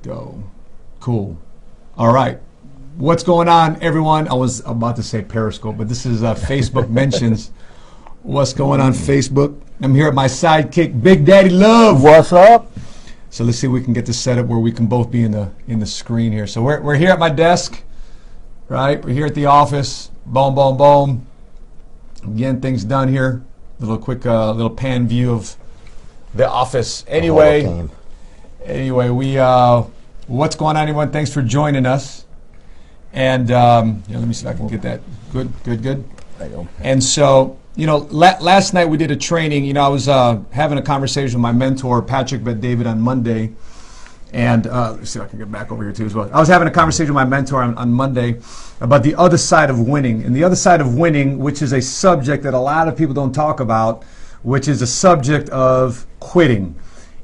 Go. Cool. All right. What's going on, everyone? I was about to say Periscope, but this is Facebook mentions. What's going on, Facebook? I'm here at my sidekick, Big Daddy Love. What's up? So let's see if we can get this set up where we can both be in the screen here. So we're here at my desk, right? We're here at the office. Boom, boom, boom. Getting things done here. Little quick, little pan view of the office. Anyway, we what's going on, everyone? Thanks for joining us. And let me see if I can get that. Good. And so, last night we did a training. I was having a conversation with my mentor, Patrick Bet-David, on Monday. And let's see if I can get back over here too as well. I was having a conversation with my mentor on Monday about the other side of winning. And the other side of winning, which is a subject that a lot of people don't talk about, which is a subject of quitting.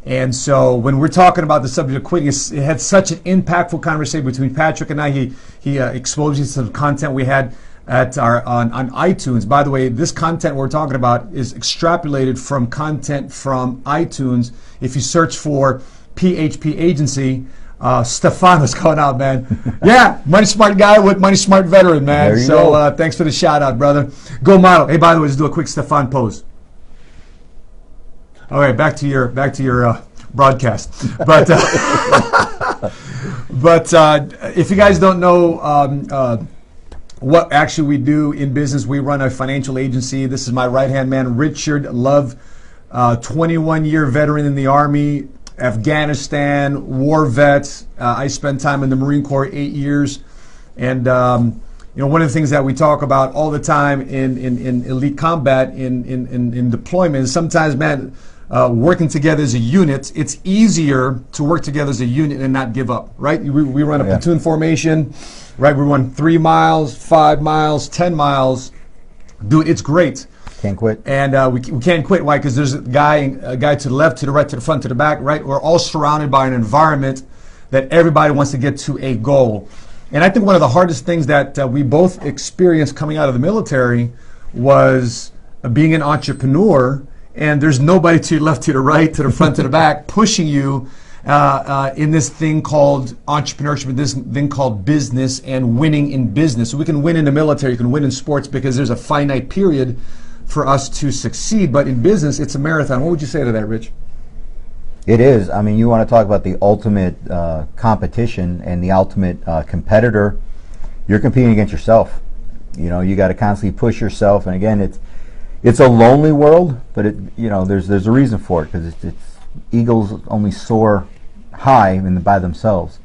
And so when we're talking about the subject of quitting, it had such an impactful conversation between Patrick and I. He exposed me to some content we had at on iTunes. By the way, this content we're talking about is extrapolated from content from iTunes. If you search for PHP Agency, Stefan, what's going out, man? Yeah, Money Smart guy with Money Smart Veteran, man. So thanks for the shout out, brother. Go model. Hey, by the way, let's do a quick Stefan pose. All right, back to your broadcast. But if you guys don't know what actually we do in business, we run a financial agency. This is my right-hand man, Richard Love, 21-year veteran in the Army, Afghanistan, war vet. I spent time in the Marine Corps, 8 years. And one of the things that we talk about all the time in elite combat, in deployment, is sometimes, man, working together as a unit, it's easier to work together as a unit and not give up, right? We run a platoon formation, right? We run 3 miles, 5 miles, 10 miles. Dude, it's great. Can't quit. And we can't quit. Why? Because there's a guy to the left, to the right, to the front, to the back, right? We're all surrounded by an environment that everybody wants to get to a goal. And I think one of the hardest things that we both experienced coming out of the military was being an entrepreneur. And there's nobody to your left, to the right, to the front, to the back, pushing you in this thing called entrepreneurship, this thing called business and winning in business. So we can win in the military, you can win in sports because there's a finite period for us to succeed. But in business, it's a marathon. What would you say to that, Rich? It is. I mean, you want to talk about the ultimate competition and the ultimate competitor. You're competing against yourself. You got to constantly push yourself. And again, it's a lonely world, but there's a reason for it, because it's eagles only soar high and by themselves.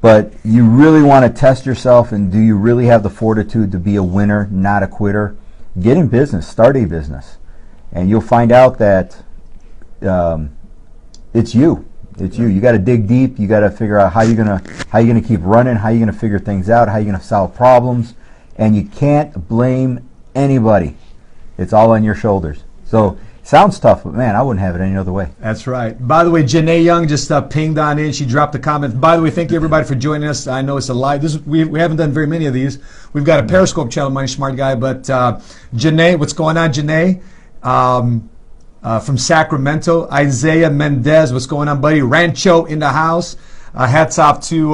But you really want to test yourself, and do you really have the fortitude to be a winner, not a quitter? Get in business, start a business, and you'll find out that it's you. It's you. You got to dig deep. You got to figure out how you're gonna keep running, how you're gonna figure things out, how you're gonna solve problems, and you can't blame anybody. It's all on your shoulders. So, sounds tough, but man, I wouldn't have it any other way. That's right. By the way, Janae Young just pinged on in. She dropped a comment. By the way, thank you everybody for joining us. I know it's a live. We haven't done very many of these. We've got a Periscope channel, Money Smart Guy. But Janae, what's going on, Janae? From Sacramento. Isaiah Mendez, what's going on, buddy? Rancho in the house. Hats off to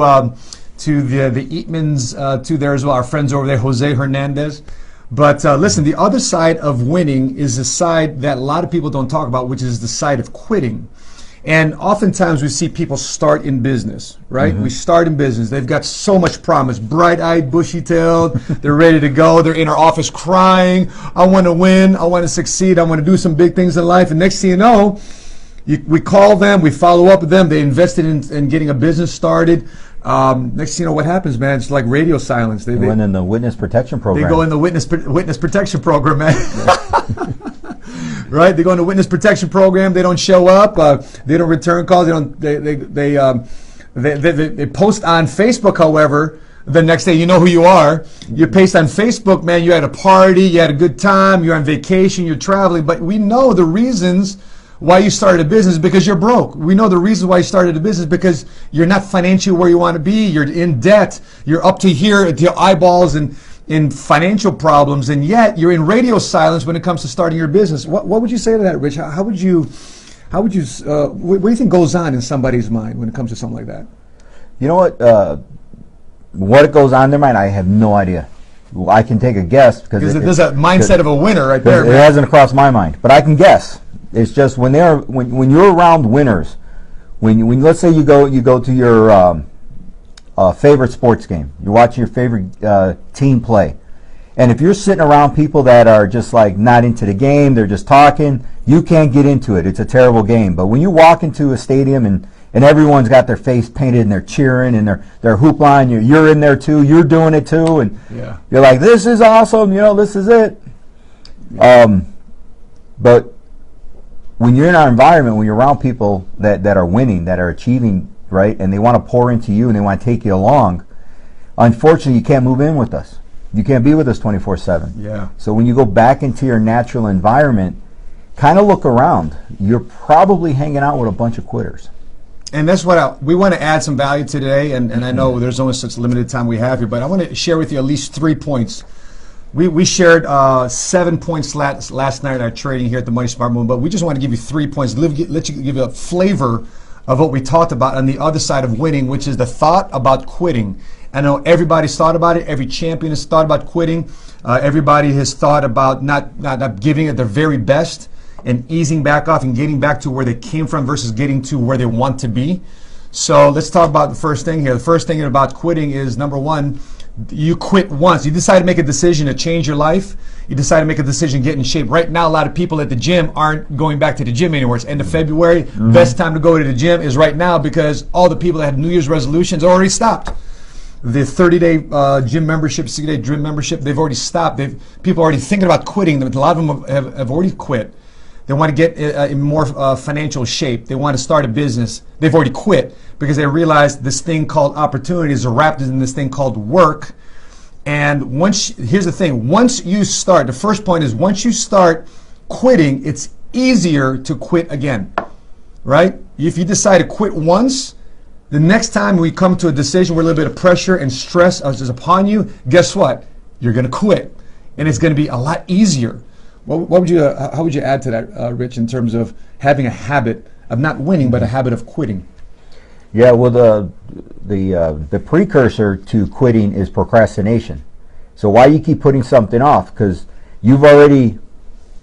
the Eatmans too there as well. Our friends over there, Jose Hernandez. But listen, the other side of winning is the side that a lot of people don't talk about, which is the side of quitting. And oftentimes we see people start in business, right? Mm-hmm. We start in business. They've got so much promise, bright-eyed, bushy-tailed. They're ready to go. They're in our office crying. I want to win. I want to succeed. I want to do some big things in life. And next thing you know, we call them. We follow up with them. They invested in getting a business started. Next thing you know, what happens, man? It's like radio silence. They went in the witness protection program. They go in the witness protection program, man. Right? They go in the witness protection program. They don't show up. They don't return calls. They post on Facebook. However, the next day, you know who you are. You post on Facebook, man. You had a party. You had a good time. You're on vacation. You're traveling. But we know the reasons why you started a business, because you're broke. We know the reason why you started a business, because you're not financially where you want to be. You're in debt. You're up to here at your eyeballs in financial problems, and yet you're in radio silence when it comes to starting your business. What would you say to that, Rich? What do you think goes on in somebody's mind when it comes to something like that? You know what it goes on in their mind, I have no idea. Well, I can take a guess because there's a mindset of a winner right there. It hasn't crossed my mind, but I can guess. It's just when you're around winners, when let's say you go to your favorite sports game, you're watching your favorite team play, and if you're sitting around people that are just like not into the game, they're just talking, you can't get into it. It's a terrible game. But when you walk into a stadium and everyone's got their face painted and they're cheering and they're hoopla, and you're in there too, you're doing it too, and you're like, this is awesome, this is it. But when you're in our environment, when you're around people that are winning, that are achieving, right, and they want to pour into you and they want to take you along, unfortunately you can't move in with us. You can't be with us 24/7. Yeah. So when you go back into your natural environment, kind of look around. You're probably hanging out with a bunch of quitters. And that's what we want to add some value to today, and I know there's only such limited time we have here, but I want to share with you at least 3 points. We shared 7 points last night in our trading here at the Money Smart Movement, but we just want to give you 3 points, let you give you a flavor of what we talked about on the other side of winning, which is the thought about quitting. I know everybody's thought about it. Every champion has thought about quitting. Everybody has thought about not giving it their very best and easing back off and getting back to where they came from versus getting to where they want to be. So let's talk about the first thing here. The first thing about quitting is, number one, you quit once. You decide to make a decision to change your life. You decide to make a decision to get in shape. Right now, a lot of people at the gym aren't going back to the gym anymore. It's end of February. Best time to go to the gym is right now because all the people that had New Year's resolutions already stopped. The 30-day gym membership, 60-day gym membership, they've already stopped. People are already thinking about quitting. A lot of them have already quit. They want to get in more financial shape. They want to start a business. They've already quit because they realize this thing called opportunity is wrapped in this thing called work. And here's the thing, once you start, the first point is once you start quitting, it's easier to quit again, right? If you decide to quit once, the next time we come to a decision where a little bit of pressure and stress is upon you, guess what? You're going to quit. And it's going to be a lot easier. How would you add to that, Rich, in terms of having a habit of not winning, but a habit of quitting? Yeah, well, the precursor to quitting is procrastination. So why you keep putting something off? Because you've already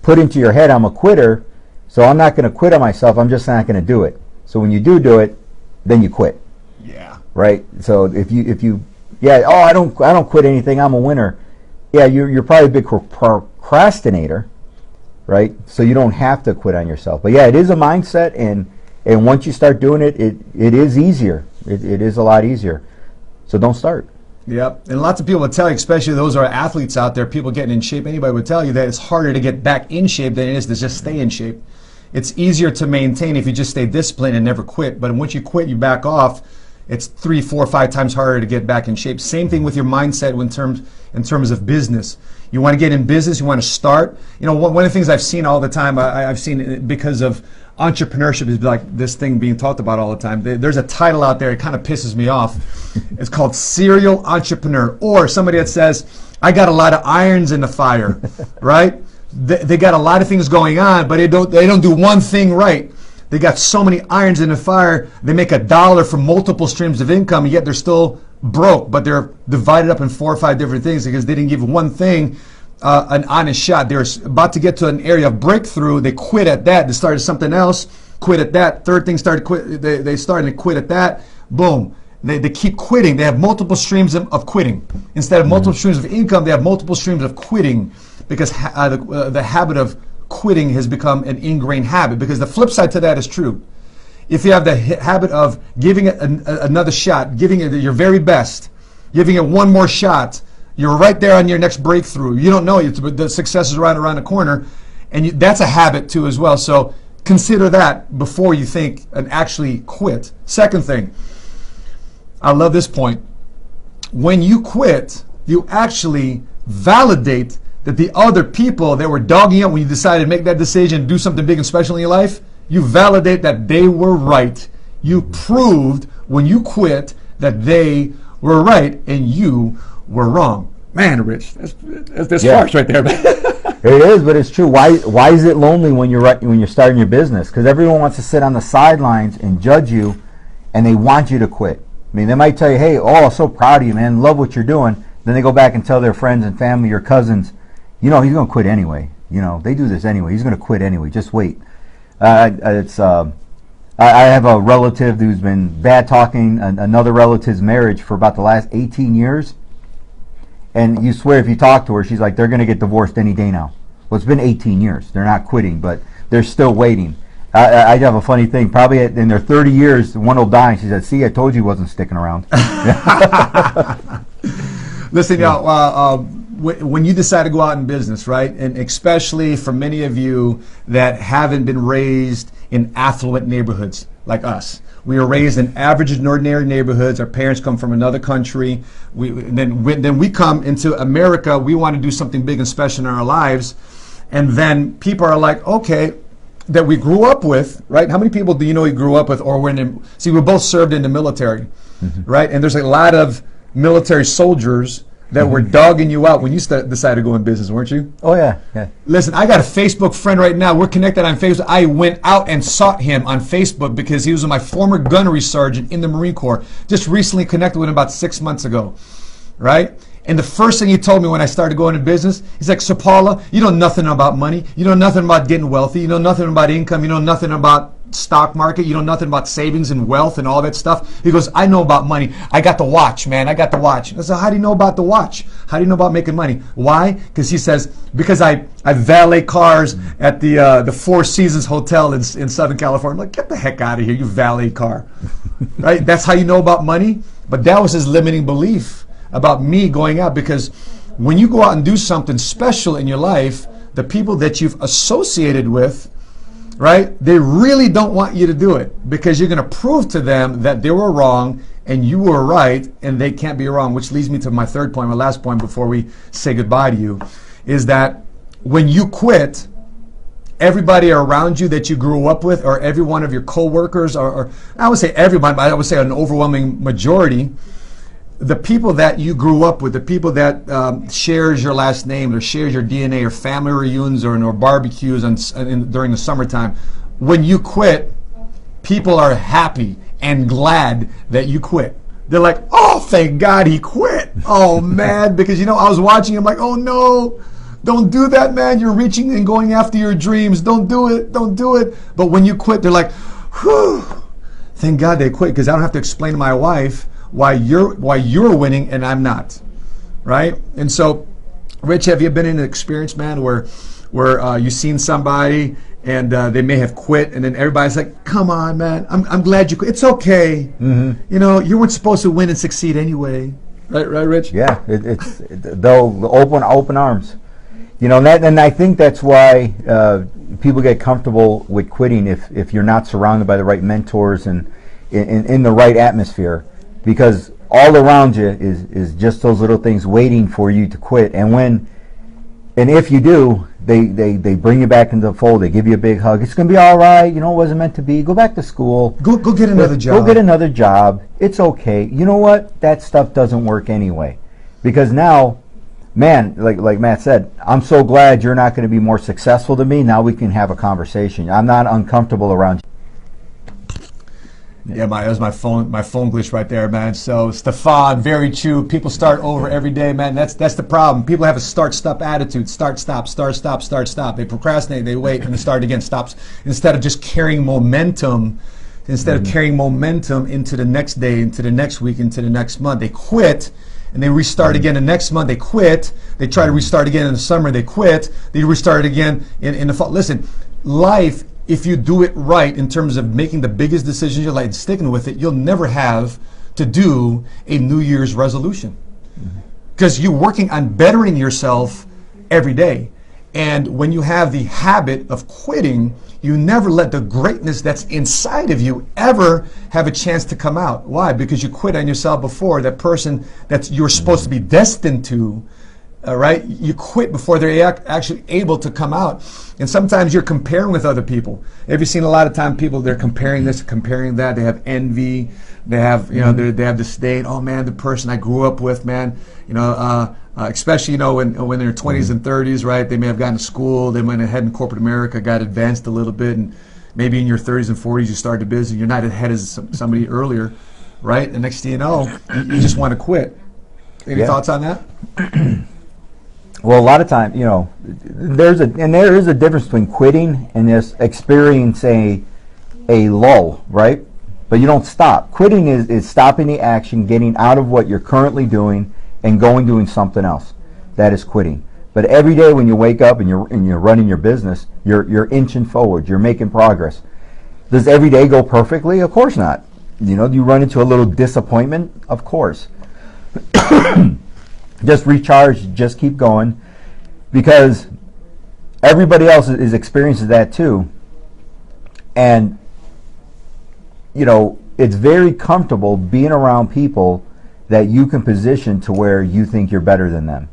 put into your head, I'm a quitter, so I'm not going to quit on myself. I'm just not going to do it. So when you do it, then you quit. Yeah. Right. So if you I don't quit anything. I'm a winner. Yeah, you're probably a big procrastinator, right? So you don't have to quit on yourself. But yeah, it is a mindset, and once you start doing it, it is easier. It is a lot easier. So don't start. Yep. And lots of people will tell you, especially those who are athletes out there, people getting in shape, anybody would tell you that it's harder to get back in shape than it is to just stay in shape. It's easier to maintain if you just stay disciplined and never quit. But once you quit, you back off, it's 3, 4, 5 times harder to get back in shape. Same thing with your mindset in terms of business. You want to get in business, you want to start. You know, one of the things I've seen all the time, I've seen it because of entrepreneurship is like this thing being talked about all the time. There's a title out there, it kind of pisses me off. It's called serial entrepreneur, or somebody that says, I got a lot of irons in the fire, right? They got a lot of things going on, but they don't do one thing right. They got so many irons in the fire, they make $1 from multiple streams of income, and yet they're still broke, but they're divided up in 4 or 5 different things because they didn't give one thing an honest shot. They're about to get to an area of breakthrough. They quit at that. They started something else, quit at that. Third thing started quit. They started to quit at that. Boom. They keep quitting. They have multiple streams of quitting. Instead of multiple streams of income, they have multiple streams of quitting because the habit of quitting has become an ingrained habit. Because the flip side to that is true. If you have the habit of giving it another shot, giving it your very best, giving it one more shot, you're right there on your next breakthrough. You don't know it, but the success is right around the corner, and that's a habit too as well. So consider that before you think and actually quit. Second thing, I love this point. When you quit, you actually validate that the other people that were dogging you when you decided to make that decision, do something big and special in your life, you validate that they were right. You proved when you quit that they were right and you were wrong. Man, Rich, that's harsh right there, man. It is, but it's true. Why is it lonely when you're starting your business? Because everyone wants to sit on the sidelines and judge you, and they want you to quit. I mean, they might tell you, hey, oh, so proud of you, man, love what you're doing. Then they go back and tell their friends and family or cousins, you know, he's going to quit anyway. You know, they do this anyway. He's going to quit anyway. Just wait. I have a relative who's been bad talking another relative's marriage for about the last 18 years. And you swear if you talk to her, she's like, they're going to get divorced any day now. Well, it's been 18 years. They're not quitting, but they're still waiting. I have a funny thing. Probably in their 30 years, one will die. And she said, see, I told you he wasn't sticking around. Listen, y'all, when you decide to go out in business, right, and especially for many of you that haven't been raised in affluent neighborhoods like us. We were raised in average and ordinary neighborhoods. Our parents come from another country. Then we come into America. We want to do something big and special in our lives. And then people are like, okay, that we grew up with, right? How many people do you know you grew up with or were in? See, we both served in the military, right? And there's a lot of military soldiers that were dogging you out when you decided to go in business, weren't you? Oh, yeah. Yeah. Listen, I got a Facebook friend right now. We're connected on Facebook. I went out and sought him on Facebook because he was my former gunnery sergeant in the Marine Corps. Just recently connected with him about 6 months ago, right? And the first thing he told me when I started going into business, he's like, so Paula, you know nothing about money. You know nothing about getting wealthy. You know nothing about income. You know nothing about stock market. You know nothing about savings and wealth and all that stuff. He goes, I know about money. I got the watch, man. I got the watch. I said, how do you know about the watch? How do you know about making money? Why? Because he says, because I valet cars at the Four Seasons Hotel in Southern California. I'm like, get the heck out of here, you valet car. Right? That's how you know about money? But that was his limiting belief about me going out, because when you go out and do something special in your life, the people that you've associated with, right, they really don't want you to do it because you're going to prove to them that they were wrong and you were right and they can't be wrong, which leads me to my third point, my last point before we say goodbye to you, is that when you quit, everybody around you that you grew up with or every one of your coworkers, or I would say everybody, but I would say an overwhelming majority, the people that you grew up with, the people that shares your last name or shares your DNA or family reunions or barbecues during the summertime, when you quit, people are happy and glad that you quit. They're like, oh, thank God he quit. Oh, man, because, you know, I was watching him like, oh, no, don't do that, man. You're reaching and going after your dreams. Don't do it. Don't do it. But when you quit, they're like, whew, thank God they quit because I don't have to explain to my wife why you're winning and I'm not, right? And so, Rich, have you been in an experience, man, where you've seen somebody and they may have quit, and then everybody's like, "Come on, man, I'm glad you quit. It's okay. You know, you weren't supposed to win and succeed anyway, right, Rich?" Yeah, they'll open arms. You know, and I think that's why people get comfortable with quitting if you're not surrounded by the right mentors and in the right atmosphere. Because all around you is just those little things waiting for you to quit. And if you do, they bring you back into the fold. They give you a big hug. It's going to be all right. You know, it wasn't meant to be. Go back to school. Go get another job. Go get another job. It's okay. You know what? That stuff doesn't work anyway. Because now, man, like Matt said, I'm so glad you're not going to be more successful than me. Now we can have a conversation. I'm not uncomfortable around you. Yeah, that was my phone glitch right there, man. So Stefan, very true. People start over every day, man. That's the problem. People have a start-stop attitude. Start, stop, start, stop, start, stop. They procrastinate, they wait, and they start again. Stops instead of just carrying momentum. Instead of carrying momentum into the next day, into the next week, into the next month, they quit and they restart again the next month. They quit. They try to restart again in the summer. They quit. They restart again in the fall. Listen, life, if you do it right in terms of making the biggest decisions in your life and sticking with it, you'll never have to do a New Year's resolution because you're working on bettering yourself every day. And when you have the habit of quitting, you never let the greatness that's inside of you ever have a chance to come out. Why? Because you quit on yourself before. That person that you're supposed to be destined to, right? You quit before they're actually able to come out. And sometimes you're comparing with other people. Have you seen a lot of time people, they're comparing this, comparing that. They have envy. They have, you know, they have disdain. Oh man, the person I grew up with, man, you know, especially, you know, when they're in their 20s and 30s, right? They may have gone to school. They went ahead in corporate America, got advanced a little bit. And maybe in your 30s and 40s, you started a business. You're not ahead as somebody earlier. right? The next thing you know, you just want to quit. Any thoughts on that? Well, a lot of times, there is a difference between quitting and just experiencing a lull, right? But you don't stop. Quitting is stopping the action, getting out of what you're currently doing, and doing something else. That is quitting. But every day when you wake up and you're running your business, you're inching forward. You're making progress. Does every day go perfectly? Of course not. Do you run into a little disappointment? Of course. Just recharge, just keep going, because everybody else is experiencing that too. And it's very comfortable being around people that you can position to where you think you're better than them.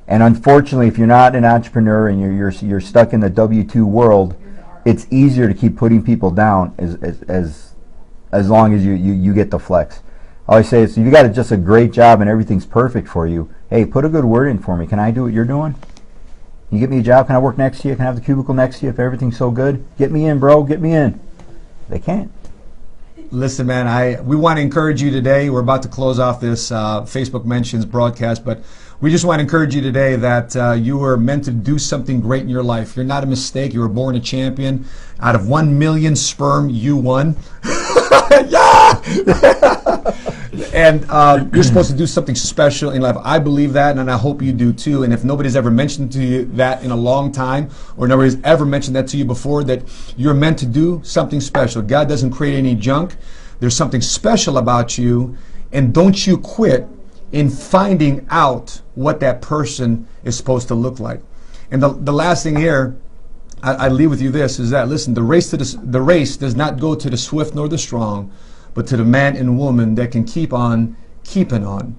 And unfortunately, if you're not an entrepreneur and you're stuck in the W-2 world, it's easier to keep putting people down as long as you get the flex. I always say, so you got just a great job and everything's perfect for you. Hey, put a good word in for me. Can I do what you're doing? You get me a job? Can I work next to you? Can I have the cubicle next to you if everything's so good? Get me in, bro. Get me in. They can't. Listen, man, we want to encourage you today. We're about to close off this Facebook Mentions broadcast, but we just want to encourage you today that you were meant to do something great in your life. You're not a mistake. You were born a champion. Out of 1 million sperm, you won. Yeah! And you're supposed to do something special in life. I believe that, and I hope you do too. And if nobody's ever mentioned to you that in a long time, or nobody's ever mentioned that to you before, that you're meant to do something special. God doesn't create any junk. There's something special about you, and don't you quit in finding out what that person is supposed to look like. And the last thing here, I leave with you this, is that, listen, the race does not go to the swift nor the strong, but to the man and woman that can keep on keeping on.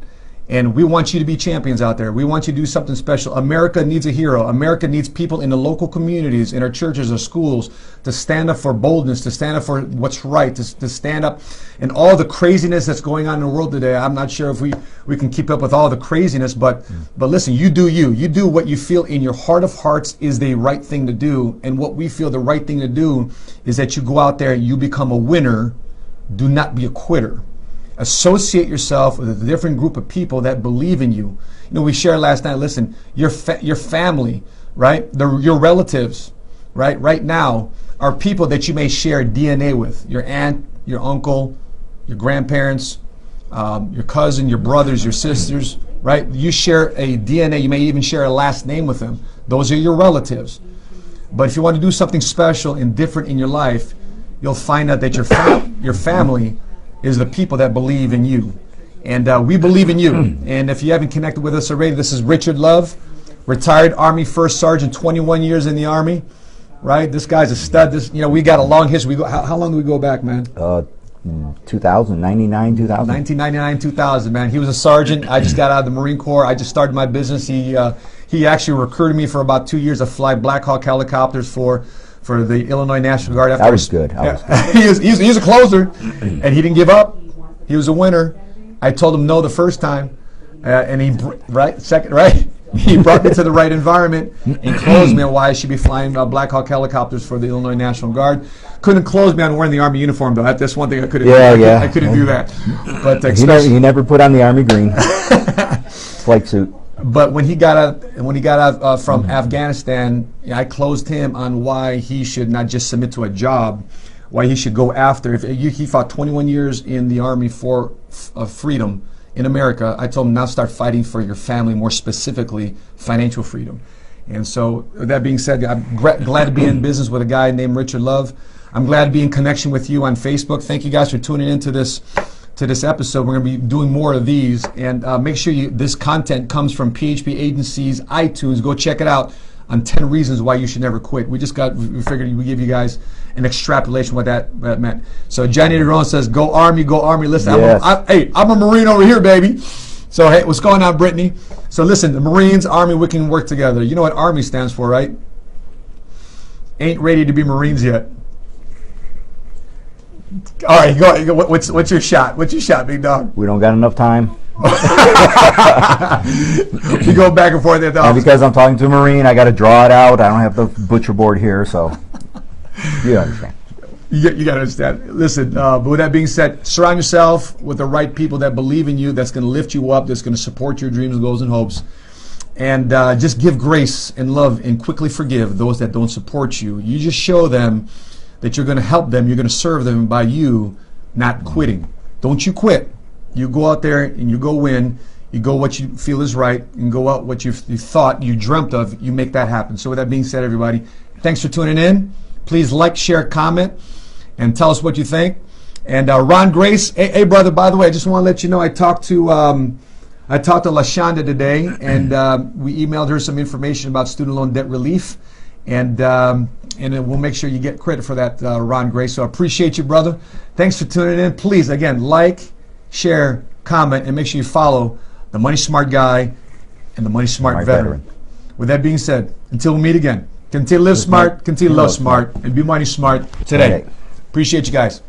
And we want you to be champions out there. We want you to do something special. America needs a hero. America needs people in the local communities, in our churches or schools, to stand up for boldness, to stand up for what's right, to stand up in all the craziness that's going on in the world today. I'm not sure if we can keep up with all the craziness, but listen, you do you. You do what you feel in your heart of hearts is the right thing to do. And what we feel the right thing to do is that you go out there and you become a winner. Do not be a quitter. Associate yourself with a different group of people that believe in you. We shared last night, listen, your family, right? Your relatives, right now are people that you may share DNA with. Your aunt, your uncle, your grandparents, your cousin, your brothers, your sisters, right? You share a DNA. You may even share a last name with them. Those are your relatives. But if you want to do something special and different in your life, you'll find out that your family is the people that believe in you. And we believe in you. And if you haven't connected with us already, this is Richard Love, retired Army First Sergeant, 21 years in the Army, right? This guy's a stud. We got a long history. How long do we go back, man? 2000, 99, 2000. 1999, 2000, man. He was a sergeant. I just got out of the Marine Corps. I just started my business. He actually recruited me for about 2 years to fly Black Hawk helicopters for the Illinois National Guard. That was good. He's a closer, and he didn't give up. He was a winner. I told him no the first time, and he brought me to the right environment and closed me on why I should be flying Black Hawk helicopters for the Illinois National Guard. Couldn't close me on wearing the Army uniform though. That's one thing I couldn't. I couldn't do that. But he never put on the Army green flight suit. But when he got out from Afghanistan, I closed him on why he should not just submit to a job, why he should go after. He fought 21 years in the Army for freedom in America. I told him now start fighting for your family, more specifically financial freedom. And so that being said, I'm glad to be in business with a guy named Richard Love. I'm glad to be in connection with you on Facebook. Thank you guys for tuning into this episode. We're going to be doing more of these, and make sure this content comes from PHP Agency's iTunes. Go check it out on 10 reasons why you should never quit. We figured we give you guys an extrapolation what that meant. So Johnny DeRone says, "Go Army, go Army." Listen, yes. I'm a Marine over here, baby. So hey, what's going on, Brittany? So listen, the Marines, Army, we can work together. You know what Army stands for, right? Ain't ready to be Marines yet. All right, go. What's your shot? What's your shot, big dog? We don't got enough time. We go back and forth at the office. And because I'm talking to a Marine, I got to draw it out. I don't have the butcher board here, so you understand. You got to understand. Listen, but with that being said, surround yourself with the right people that believe in you, that's going to lift you up, that's going to support your dreams, goals, and hopes. And just give grace and love and quickly forgive those that don't support you. You just show them that you're going to help them, you're going to serve them by you not quitting. Don't you quit. You go out there and you go win. You go what you feel is right, and go out what you thought, you dreamt of, you make that happen. So with that being said, everybody, thanks for tuning in. Please like, share, comment, and tell us what you think. And Ron Grace, hey brother, by the way, I just want to let you know I talked to LaShonda today, and we emailed her some information about student loan debt relief, and we'll make sure you get credit for that, Ron Grace. So I appreciate you, brother. Thanks for tuning in. Please, again, like, share, comment, and make sure you follow the Money Smart Guy and the Money Smart Veteran. With that being said, until we meet again, continue to live smart, continue to love smart, and be money smart today. Appreciate you guys.